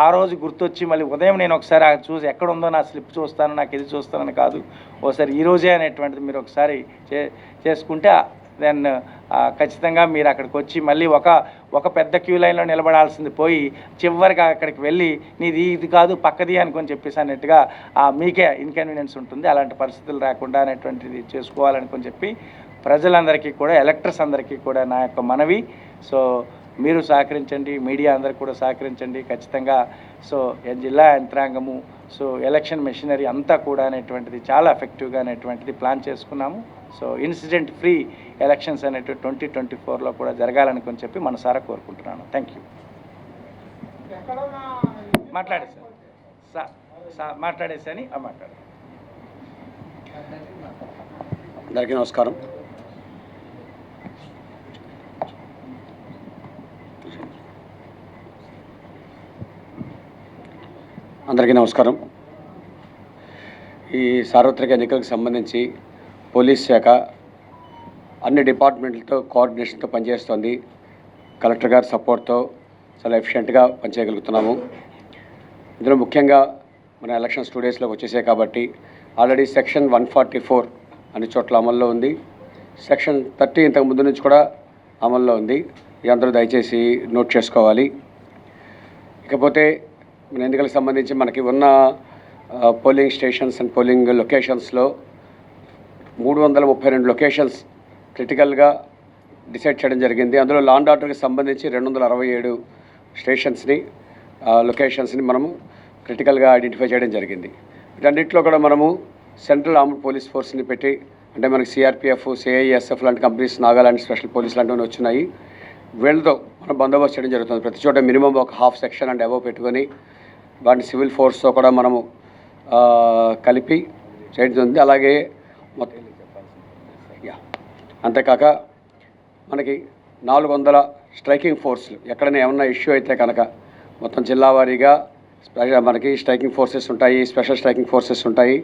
ఆ రోజు గుర్తొచ్చి మళ్ళీ ఉదయం నేను ఒకసారి చూసి ఎక్కడ ఉందో నా స్లిప్ చూస్తాను, నాకు ఇది చూస్తానని కాదు, ఒకసారి ఈరోజే అనేటువంటిది మీరు ఒకసారి చేసుకుంటే దెన్ ఖచ్చితంగా మీరు అక్కడికి వచ్చి మళ్ళీ ఒక పెద్ద క్యూ లైన్లో నిలబడాల్సింది పోయి చివరికి అక్కడికి వెళ్ళి నీది ఇది కాదు పక్కది చెప్పేసి అన్నట్టుగా మీకే ఇన్కన్వీనియన్స్ ఉంటుంది. అలాంటి పరిస్థితులు రాకుండా అనేటువంటిది చేసుకోవాలని చెప్పి ప్రజలందరికీ కూడా ఎలక్టర్స్ అందరికీ కూడా నా యొక్క మనవి. సో మీరు సహకరించండి, మీడియా అందరికి కూడా సహకరించండి ఖచ్చితంగా. సో జిల్లా యంత్రాంగము సో ఎలక్షన్ మెషినరీ అంతా కూడా అనేటువంటిది చాలా ఎఫెక్టివ్గా అనేటువంటిది ప్లాన్ చేసుకున్నాము. సో ఇన్సిడెంట్ ఫ్రీ ఎలక్షన్స్ అనేటివి 2024లో కూడా జరగాలని చెప్పి మనసారా కోరుకుంటున్నాను. Thank you. మాట్లాడేసని మాట్లాడు. అందరికీ నమస్కారం. ఈ సార్వత్రిక ఎన్నికలకు సంబంధించి పోలీస్ శాఖ అన్ని డిపార్ట్మెంట్లతో కోఆర్డినేషన్తో పనిచేస్తోంది. కలెక్టర్ గారి సపోర్ట్తో చాలా ఎఫిషియెంట్గా పనిచేయగలుగుతున్నాము. ఇందులో ముఖ్యంగా మన ఎలక్షన్స్ 2 డేస్లోకి వచ్చేసాయి కాబట్టి ఆల్రెడీ సెక్షన్ 144 అన్ని చోట్ల అమల్లో ఉంది. సెక్షన్ 30 ఇంతకు ముందు నుంచి కూడా అమల్లో ఉంది. ఇది అందరూ దయచేసి నోట్ చేసుకోవాలి. ఇకపోతే మన ఎన్నికలకు సంబంధించి మనకి ఉన్న పోలింగ్ స్టేషన్స్ అండ్ పోలింగ్ లొకేషన్స్లో 332 లొకేషన్స్ క్రిటికల్గా డిసైడ్ చేయడం జరిగింది. అందులో లా అండ్ ఆర్డర్కి సంబంధించి 267 స్టేషన్స్ని లొకేషన్స్ని మనము క్రిటికల్గా ఐడెంటిఫై చేయడం జరిగింది. వీటన్నిటిలో కూడా మనము సెంట్రల్ ఆర్మ్డ్ పోలీస్ ఫోర్స్ని పెట్టి, అంటే మనకి సిఆర్పిఎఫ్, సిఐఎస్ఎఫ్ లాంటి కంపెనీస్, నాగాలాండ్ స్పెషల్ పోలీస్ లాంటివన్నీ వచ్చినాయి. వీళ్ళతో మనం బందోబస్తు చేయడం జరుగుతుంది. ప్రతి చోట మినిమం ఒక హాఫ్ సెక్షన్ అండ్ అబవ్ పెట్టుకొని వాటిని సివిల్ ఫోర్స్తో కూడా మనము కలిపి చేయడం జరుగుతుంది. అలాగే అంతేకాక మనకి 400 స్ట్రైకింగ్ ఫోర్స్లు ఎక్కడైనా ఏమన్నా ఇష్యూ అయితే కనుక మొత్తం జిల్లా వారీగా మనకి స్ట్రైకింగ్ ఫోర్సెస్ ఉంటాయి, స్పెషల్ స్ట్రైకింగ్ ఫోర్సెస్ ఉంటాయి.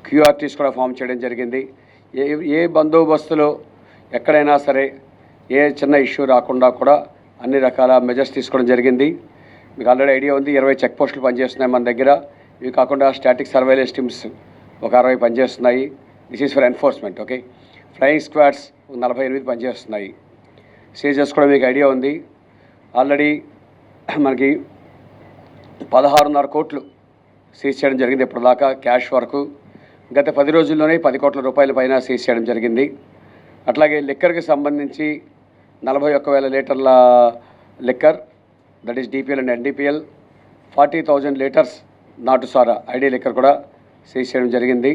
క్యూఆర్టీస్ కూడా ఫామ్ చేయడం జరిగింది. ఏ బందోబస్తులో ఎక్కడైనా సరే ఏ చిన్న ఇష్యూ రాకుండా కూడా అన్ని రకాల మెజర్స్ తీసుకోవడం జరిగింది. మీకు ఆల్రెడీ ఐడియా ఉంది, 20 చెక్ పోస్టులు పనిచేస్తున్నాయి మన దగ్గర. ఇవి కాకుండా స్టాటిక్ సర్వేలెన్స్ టీమ్స్ ఒక 60 పనిచేస్తున్నాయి. This is for enforcement. Okay, flying squads 48 పనిచేస్తున్నాయి. సీజర్స్ కూడా మీకు ఐడియా ఉంది. ఆల్రెడీ మనకి 16.5 కోట్లు సీజ్ చేయడం జరిగింది ఇప్పటిదాకా క్యాష్ వరకు. గత 10 రోజుల్లోనే 10 కోట్ల రూపాయల పైన సీజ్ చేయడం జరిగింది. అట్లాగే లిక్కర్కి సంబంధించి 41,000 లీటర్ల liquor, that is DPL and NDPL, 40,000 litres నాటుసారా ఐడి లిక్కర్ కూడా సీజ్ చేయడం జరిగింది.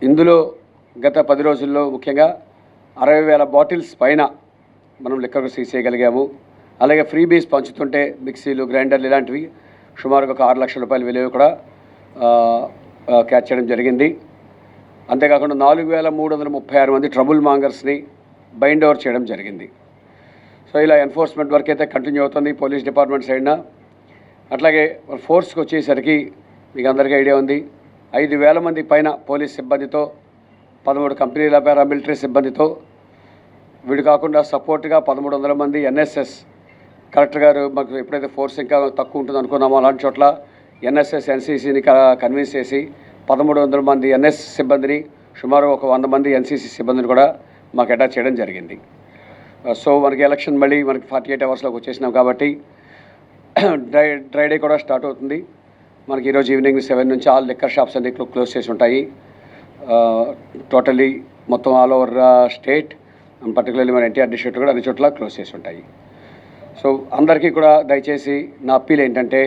ఇందులో గత 10 రోజుల్లో ముఖ్యంగా 60,000 బాటిల్స్ పైన మనం లిక్కర్ సీజ్ చేయగలిగాము. అలాగే ఫ్రీ బీస్ పంచుతుంటే మిక్సీలు, గ్రైండర్లు ఇలాంటివి సుమారుగా ఒక 6 లక్షల రూపాయల విలువ కూడా క్యాచ్ చేయడం జరిగింది. అంతేకాకుండా 4,336 మంది ట్రబుల్ మాంగర్స్ని బైండ్ ఓవర్ చేయడం జరిగింది. సో ఇలా ఎన్ఫోర్స్మెంట్ వర్క్ అయితే కంటిన్యూ అవుతుంది పోలీస్ డిపార్ట్మెంట్ సైడ్న. అట్లాగే ఫోర్స్కి వచ్చేసరికి మీకు అందరికీ ఐడియా ఉంది, 5,000 మంది పైన పోలీస్ సిబ్బందితో, 13 కంపెనీల పారామిలిటరీ సిబ్బందితో, వీడు కాకుండా సపోర్ట్గా 1,300 మంది ఎన్ఎస్ఎస్. కలెక్టర్ గారు మాకు ఎప్పుడైతే ఫోర్స్ ఇంకా తక్కువ ఉంటుంది అనుకున్నామో అలాంటి చోట్ల ఎన్ఎస్ఎస్, ఎన్సీసీని కన్విన్స్ చేసి 1,300 మంది ఎన్ఎస్ సిబ్బందిని, సుమారు ఒక 100 మంది ఎన్సీసీ సిబ్బందిని కూడా మాకు అటాచ్ చేయడం జరిగింది. సో మనకి ఎలక్షన్ మళ్ళీ మనకి 48 అవర్స్లోకి వచ్చేసినాం కాబట్టి డ్రై డే కూడా స్టార్ట్ అవుతుంది. మనకి ఈరోజు ఈవినింగ్ 7 నుంచి ఆల్ లిక్కర్ షాప్స్ అన్ని క్లోజ్ చేసి ఉంటాయి. టోటలీ మొత్తం ఆల్ ఓవర్ స్టేట్, పర్టికులర్లీ మన ఎన్టీఆర్ డిస్ట్రిక్ట్ కూడా అన్ని చోట్ల క్లోజ్ చేసి ఉంటాయి. సో అందరికీ కూడా దయచేసి నా అప్పీల్ ఏంటంటే,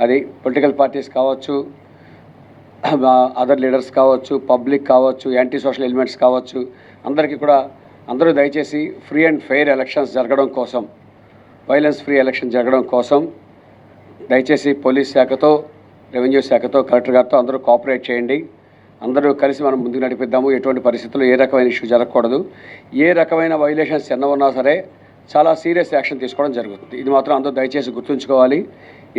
అది పొలిటికల్ పార్టీస్ కావచ్చు, అదర్ లీడర్స్ కావచ్చు, పబ్లిక్ కావచ్చు, యాంటీ సోషల్ ఎలిమెంట్స్ కావచ్చు, అందరికీ కూడా అందరూ దయచేసి ఫ్రీ అండ్ ఫెయిర్ ఎలక్షన్స్ జరగడం కోసం, వైలెన్స్ ఫ్రీ ఎలక్షన్ జరగడం కోసం దయచేసి పోలీస్ శాఖతో, రెవెన్యూ శాఖతో, కలెక్టర్ గారితో అందరూ కోఆపరేట్ చేయండి. అందరూ కలిసి మనం ముందుకు నడిపిద్దాము. ఎటువంటి పరిస్థితుల్లో ఏ రకమైన ఇష్యూ జరగకూడదు. ఏ రకమైన వైలేషన్స్ ఎన్న ఉన్నా సరే చాలా సీరియస్ యాక్షన్ తీసుకోవడం జరుగుతుంది. ఇది మాత్రం అందరూ దయచేసి గుర్తుంచుకోవాలి.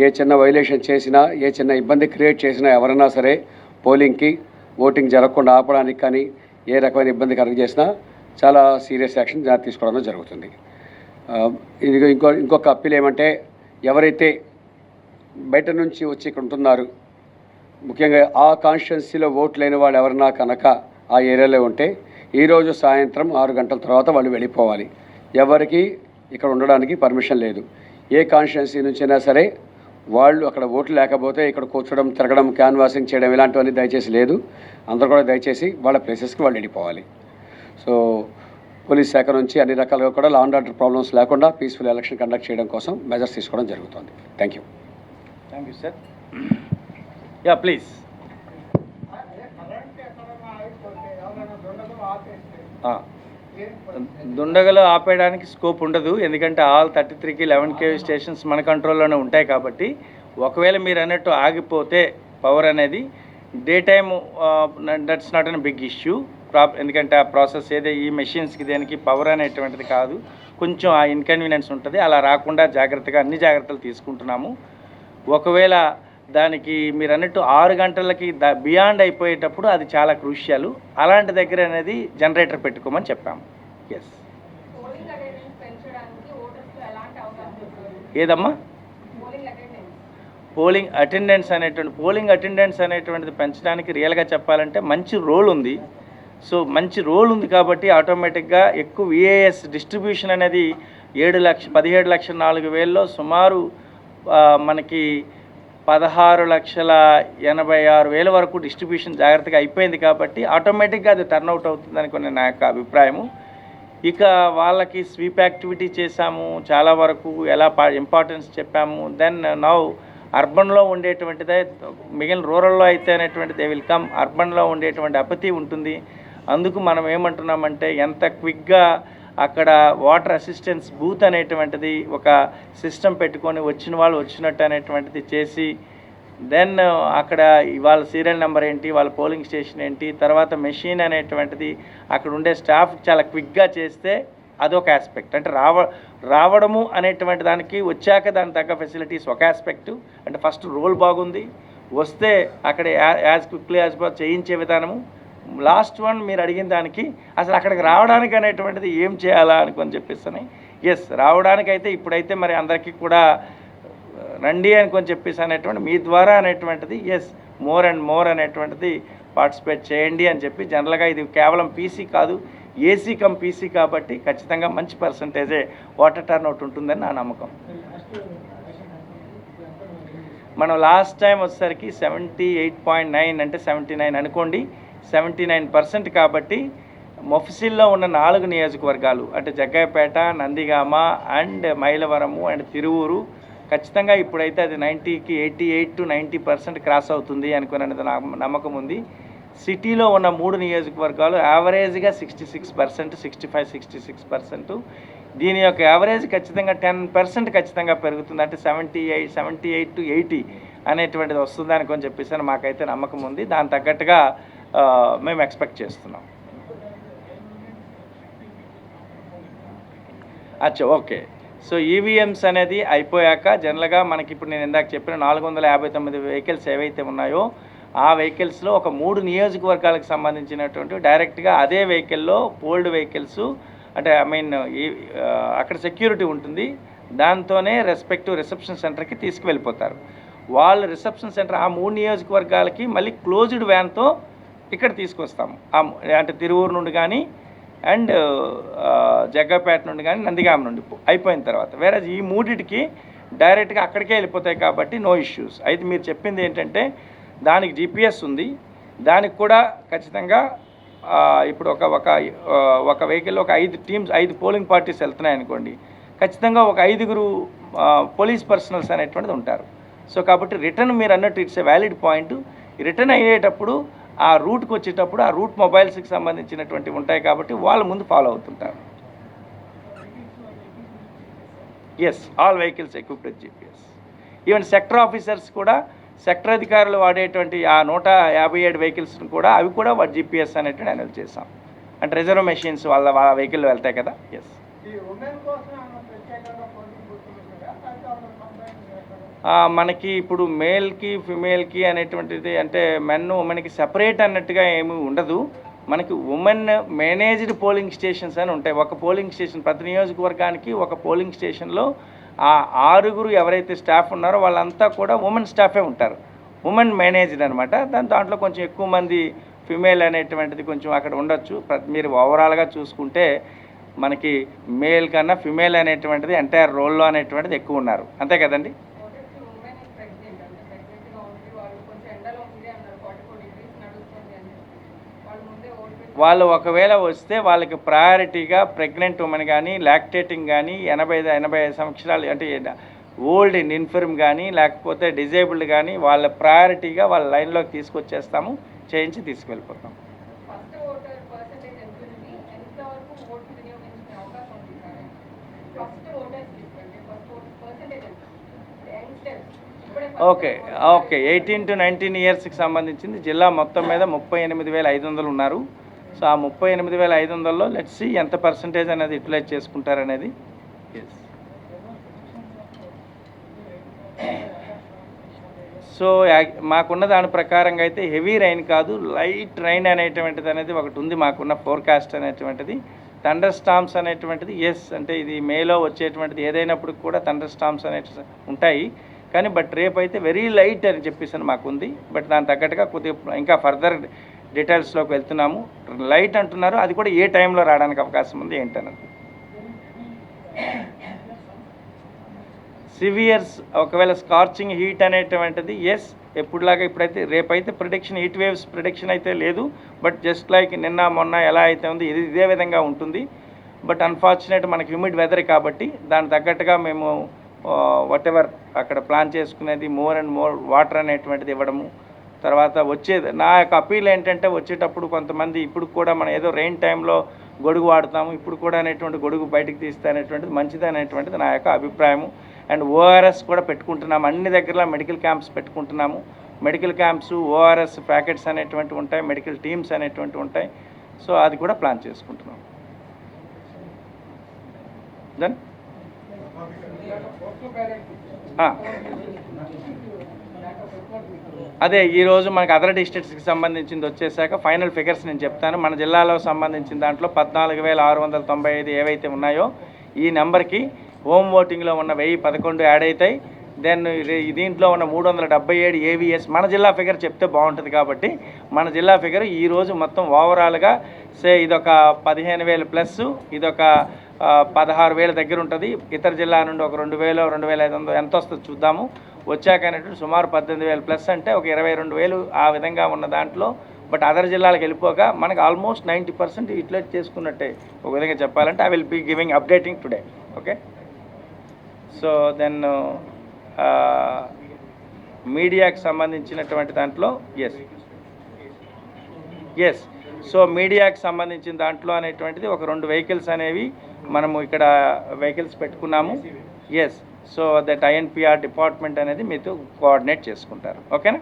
ఏ చిన్న వైలేషన్ చేసినా, ఏ చిన్న ఇబ్బంది క్రియేట్ చేసినా ఎవరైనా సరే పోలింగ్కి, ఓటింగ్ జరగకుండా ఆపడానికి కానీ ఏ రకమైన ఇబ్బంది కలుగజేసినా చాలా సీరియస్ యాక్షన్ తీసుకోవడం జరుగుతుంది. ఇది ఇంకొక అప్పీల్ ఏమంటే, ఎవరైతే బయట నుంచి వచ్చి ఇక్కడ ఉంటున్నారు, ముఖ్యంగా ఆ కాన్స్టిట్యున్సీలో ఓటు లేని వాళ్ళు ఎవరన్నా కనుక ఆ ఏరియాలో ఉంటే ఈరోజు సాయంత్రం 6 గంటల తర్వాత వాళ్ళు వెళ్ళిపోవాలి. ఎవరికి ఇక్కడ ఉండడానికి పర్మిషన్ లేదు. ఏ కాన్స్టిట్యున్సీ నుంచైనా సరే వాళ్ళు అక్కడ ఓట్లు లేకపోతే ఇక్కడ కూర్చోడం, తిరగడం, క్యాన్వాసింగ్ చేయడం ఇలాంటివన్నీ దయచేసి లేదు. అందరూ కూడా దయచేసి వాళ్ళ ప్లేసెస్కి వాళ్ళు వెళ్ళిపోవాలి. సో పోలీస్ శాఖ నుంచి అన్ని రకాలుగా కూడా లా అండ్ ఆర్డర్ ప్రాబ్లమ్స్ లేకుండా పీస్ఫుల్ ఎలక్షన్ కండక్ట్ చేయడం కోసం మెజర్స్ తీసుకోవడం జరుగుతుంది. Thank you sir. Yeah please. దుండగలు ఆపేయడానికి స్కోప్ ఉండదు, ఎందుకంటే ఆల్ 33కి 11 kV స్టేషన్స్ మన కంట్రోల్లోనే ఉంటాయి కాబట్టి, ఒకవేళ మీరు అన్నట్టు ఆగిపోతే పవర్ అనేది day time that's not an big issue. ఎందుకంటే ఆ ప్రాసెస్ ఏదో ఈ మెషిన్స్కి దేనికి పవర్ అనేటువంటిది కాదు, కొంచెం ఆ ఇన్కన్వీనియన్స్ ఉంటుంది. అలా రాకుండా జాగ్రత్తగా అన్ని జాగ్రత్తలు తీసుకుంటున్నాము. ఒకవేళ దానికి మీరు అన్నట్టు 6 గంటలకి బియాండ్ అయిపోయేటప్పుడు అది చాలా క్రూషియల్. అలాంటి దగ్గర అనేది జనరేటర్ పెట్టుకోమని చెప్పాము. ఎస్. ఏదమ్మా పోలింగ్ అటెండెన్స్ అనేటువంటిది పెంచడానికి రియల్గా చెప్పాలంటే మంచి రోల్ ఉంది. సో మంచి రోల్ ఉంది కాబట్టి ఆటోమేటిక్గా ఎక్కువ విఏఎస్ డిస్ట్రిబ్యూషన్ అనేది 17,04,000లో సుమారు మనకి 16,86,000 వరకు డిస్ట్రిబ్యూషన్ జాగ్రత్తగా అయిపోయింది కాబట్టి ఆటోమేటిక్గా అది టర్న్అవుట్ అవుతుందని కొన్ని నా యొక్క అభిప్రాయము. ఇక వాళ్ళకి స్వీప్ యాక్టివిటీ చేశాము, చాలా వరకు ఎలా ఇంపార్టెన్స్ చెప్పాము. దెన్ నౌ అర్బన్లో ఉండేటువంటిదే, మిగిలిన రూరల్లో అయితే అనేటువంటిది విల్ కమ్, అర్బన్లో ఉండేటువంటి అపతి ఉంటుంది. అందుకు మనం ఏమంటున్నామంటే, ఎంత క్విక్గా అక్కడ వాటర్ అసిస్టెన్స్ బూత్ అనేటువంటిది ఒక సిస్టమ్ పెట్టుకొని వచ్చిన వాళ్ళు వచ్చినట్టు అనేటువంటిది చేసి, దెన్ అక్కడ వాళ్ళ సీరియల్ నెంబర్ ఏంటి, వాళ్ళ పోలింగ్ స్టేషన్ ఏంటి, తర్వాత మెషిన్ అనేటువంటిది అక్కడ ఉండే స్టాఫ్ చాలా క్విక్గా చేస్తే అదొక ఆస్పెక్ట్. అంటే రావడము అనేటువంటి దానికి వచ్చాక దాని తగ్గ ఫెసిలిటీస్ ఒక ఆస్పెక్టు. అంటే ఫస్ట్ రోల్ బాగుంది, వస్తే అక్కడ యాజ్ క్విక్లీ యాజ్ చేయించే విధానము. లాస్ట్ వన్ మీరు అడిగిన దానికి అసలు అక్కడికి రావడానికి అనేటువంటిది ఏం చేయాలా అనుకొని చెప్పేసి, ఎస్ రావడానికైతే ఇప్పుడైతే మరి అందరికీ కూడా రండి అనుకొని చెప్పేసి అనేటువంటి మీ ద్వారా అనేటువంటిది ఎస్ మోర్ అండ్ మోర్ అనేటువంటిది పార్టిసిపేట్ చేయండి అని చెప్పి, జనరల్గా ఇది కేవలం పీసీ కాదు, ఏసీ కమ్ పీసీ కాబట్టి ఖచ్చితంగా మంచి పర్సంటేజే వాటర్ టర్న్అవుట్ ఉంటుందని నా నమ్మకం. మనం లాస్ట్ టైం వచ్చేసరికి 78.9 అంటే 79 అనుకోండి, 79% కాబట్టి మొఫసిల్లో ఉన్న 4 నియోజకవర్గాలు అంటే జగ్గయ్యపేట, నందిగామ అండ్ మైలవరము అండ్ తిరువూరు ఖచ్చితంగా ఇప్పుడైతే అది 90కి 88 to 90% క్రాస్ అవుతుంది అనుకునేది నమ్మకం ఉంది. సిటీలో ఉన్న 3 నియోజకవర్గాలు యావరేజ్గా 66%, 65-66%. దీని యొక్క యావరేజ్ ఖచ్చితంగా 10% ఖచ్చితంగా పెరుగుతుంది. అంటే 78 to 80 అనేటువంటిది వస్తుంది అనుకొని చెప్పేసి మాకైతే నమ్మకం ఉంది. దాని తగ్గట్టుగా మేము ఎక్స్పెక్ట్ చేస్తున్నాం. అచ్చా, ఓకే. సో ఈవీఎంస్ అనేది అయిపోయాక జనరల్గా మనకి ఇప్పుడు నేను ఇందాక చెప్పిన 459 వెహికల్స్ ఏవైతే ఉన్నాయో ఆ వెహికల్స్లో ఒక 3 నియోజకవర్గాలకు సంబంధించినటువంటి డైరెక్ట్గా అదే వెహికల్లో పోల్డ్ వెహికల్స్ అంటే అక్కడ సెక్యూరిటీ ఉంటుంది, దాంతోనే రెస్పెక్టివ్ రిసెప్షన్ సెంటర్కి తీసుకువెళ్ళిపోతారు. వాళ్ళు రిసెప్షన్ సెంటర్ ఆ 3 నియోజకవర్గాలకి మళ్ళీ క్లోజ్డ్ వ్యాన్తో ఇక్కడ తీసుకొస్తాము. అంటే తిరువూరు నుండి కానీ అండ్ జగ్గపేట నుండి కానీ నందిగామ నుండి అయిపోయిన తర్వాత. వేరే ఈ 3టికి డైరెక్ట్గా అక్కడికే వెళ్ళిపోతాయి కాబట్టి నో ఇష్యూస్. అయితే మీరు చెప్పింది ఏంటంటే దానికి జీపీఎస్ ఉంది, దానికి కూడా ఖచ్చితంగా ఇప్పుడు ఒక వెహికల్లో ఒక 5 టీమ్స్ 5 పోలింగ్ పార్టీస్ వెళ్తున్నాయి అనుకోండి, ఖచ్చితంగా ఒక 5గురు పోలీస్ పర్సనల్స్ అనేటువంటిది ఉంటారు. సో కాబట్టి రిటర్న్ మీరు అన్నట్టు it's a valid point. Return అయ్యేటప్పుడు ఆ రూట్కి వచ్చేటప్పుడు ఆ రూట్ మొబైల్స్కి సంబంధించినటువంటి ఉంటాయి కాబట్టి వాళ్ళు ముందు ఫాలో అవుతుంటారు. Yes, all vehicles equipped with GPS. Even sector officers కూడా, సెక్టర్ అధికారులు వాడేటువంటి ఆ 157 వెహికల్స్ని కూడా అవి కూడా వాటి జీపీఎస్ అనేటువంటి అనౌన్స్ చేసాం. అంటే రిజర్వ్ మెషిన్స్ వాళ్ళ వెహికల్ వెళ్తాయి కదా. ఎస్, మనకి ఇప్పుడు మేల్కి ఫిమేల్కి అనేటువంటిది అంటే మెన్ ఉమెన్కి సెపరేట్ అన్నట్టుగా ఏమీ ఉండదు. మనకి ఉమెన్ మేనేజ్డ్ పోలింగ్ స్టేషన్స్ అని ఉంటాయి. ఒక పోలింగ్ స్టేషన్ ప్రతి నియోజకవర్గానికి ఒక పోలింగ్ స్టేషన్లో ఆ 6గురు ఎవరైతే స్టాఫ్ ఉన్నారో వాళ్ళంతా కూడా ఉమెన్ స్టాఫే ఉంటారు. ఉమెన్ మేనేజ్డ్ అనమాట. దాంట్లో కొంచెం ఎక్కువ మంది ఫిమేల్ అనేటువంటిది కొంచెం అక్కడ ఉండొచ్చు. మీరు ఓవరాల్గా చూసుకుంటే మనకి మేల్ కన్నా ఫిమేల్ అనేటువంటిది ఎంటైర్ రోల్లో అనేటువంటిది ఎక్కువ ఉన్నారు, అంతే కదండి. వాళ్ళు ఒకవేళ వస్తే వాళ్ళకి ప్రయారిటీగా ప్రెగ్నెంట్ ఉమెన్ కానీ, లాక్టేటింగ్ కానీ, 85 సంవత్సరాలు అంటే ఓల్డ్ అండ్ ఇన్ఫర్మ్ కానీ, లేకపోతే డిజేబుల్డ్ కానీ వాళ్ళ ప్రయారిటీగా వాళ్ళ లైన్లోకి తీసుకొచ్చేస్తాము, చేయించి తీసుకెళ్ళిపోతాం. ఓకే 18 to 19 ఇయర్స్కి సంబంధించింది జిల్లా మొత్తం మీద 38,500 ఉన్నారు. సో ఆ 38,500లో లెట్స్ సీ ఎంత పర్సంటేజ్ అనేది యూటిలైజ్ చేసుకుంటారనేది. సో మాకున్న దాని ప్రకారంగా అయితే హెవీ రైన్ కాదు, లైట్ రైన్ అనేటువంటిది అనేది ఒకటి ఉంది మాకున్న ఫోర్కాస్ట్ అనేటువంటిది. థండర్ స్టార్మ్స్ అనేటువంటిది ఎస్, అంటే ఇది మేలో వచ్చేటువంటిది ఏదైనప్పుడు కూడా థండర్ స్టార్మ్స్ అనేవి ఉంటాయి కానీ బట్ రేపు అయితే వెరీ లైట్ అని చెప్పేసి మాకుంది. బట్ దాని తగ్గట్టుగా కొద్దిగా ఇంకా ఫర్దర్ డీటెయిల్స్లోకి వెళ్తున్నాము. లైట్ అంటున్నారు, అది కూడా ఏ టైంలో రావడానికి అవకాశం ఉంది ఏంటన్నది. సివియర్స్ ఒకవేళ స్కార్చింగ్ హీట్ అనేటువంటిది ఎస్, ఎప్పుడులాగా ఇప్పుడైతే రేపైతే ప్రిడిక్షన్ హీట్ వేవ్స్ ప్రిడిక్షన్ అయితే లేదు. బట్ జస్ట్ లైక్ నిన్న మొన్న ఎలా అయితే ఉంది ఇదే విధంగా ఉంటుంది. బట్ అన్ఫార్చునేట్ మనకి హ్యూమిడ్ వెదర్ కాబట్టి దాని తగ్గట్టుగా మేము వాటెవర్ అక్కడ ప్లాన్ చేసుకునేది మోర్ అండ్ మోర్ వాటర్ అనేటువంటిది ఇవ్వడము. తర్వాత వచ్చేది నా యొక్క అపీల్ ఏంటంటే వచ్చేటప్పుడు కొంతమంది ఇప్పుడు కూడా మనం ఏదో రెయిన్ టైంలో గొడుగు వాడతాము, ఇప్పుడు కూడా అనేటువంటి గొడుగు బయటకు తీస్తే అనేటువంటిది మంచిది అనేటువంటిది నా యొక్క అభిప్రాయము. అండ్ ఓఆర్ఎస్ కూడా పెట్టుకుంటున్నాము, అన్ని దగ్గర మెడికల్ క్యాంప్స్ పెట్టుకుంటున్నాము. మెడికల్ క్యాంప్స్, ఓఆర్ఎస్ ప్యాకెట్స్ అనేటువంటివి ఉంటాయి, మెడికల్ టీమ్స్ అనేటువంటివి ఉంటాయి. సో అది కూడా ప్లాన్ చేసుకుంటున్నాం. దెన్ అదే ఈరోజు మనకు అదర్ డిస్ట్రిక్ట్స్కి సంబంధించింది వచ్చేసాక ఫైనల్ ఫిగర్స్ నేను చెప్తాను. మన జిల్లాలో సంబంధించిన దాంట్లో 14,695 ఏవైతే ఉన్నాయో ఈ నెంబర్కి హోమ్ ఓటింగ్లో ఉన్న 1011 యాడ్ అవుతాయి. దెన్ దీంట్లో ఉన్న 377 ఏవిఎస్ మన జిల్లా ఫిగర్ చెప్తే బాగుంటుంది కాబట్టి మన జిల్లా ఫిగర్ ఈరోజు మొత్తం ఓవరాల్గా ఇదొక 15,000 ప్లస్, ఇదొక 16,000 దగ్గర ఉంటుంది. ఇతర జిల్లా నుండి ఒక 2,000 2,500 ఎంత వస్తుందో చూద్దాము. వచ్చాక అనేటువంటి సుమారు 18,000 ప్లస్ అంటే ఒక 22,000 ఆ విధంగా ఉన్న దాంట్లో. బట్ అదర్ జిల్లాలకు వెళ్ళిపోగా మనకు ఆల్మోస్ట్ 90% యూటిలైజ్ చేసుకున్నట్టే ఒక విధంగా చెప్పాలంటే. I will be giving updating today. Okay, so then మీడియాకి సంబంధించినటువంటి దాంట్లో ఎస్ సో మీడియాకి సంబంధించిన దాంట్లో అనేటువంటిది ఒక 2 వెహికల్స్ అనేవి మనము ఇక్కడ వెహికల్స్ పెట్టుకున్నాము. Yes, so that INPR department అనేది మీతో కోఆర్డినేట్ చేసుకుంటారు. ఓకేనా.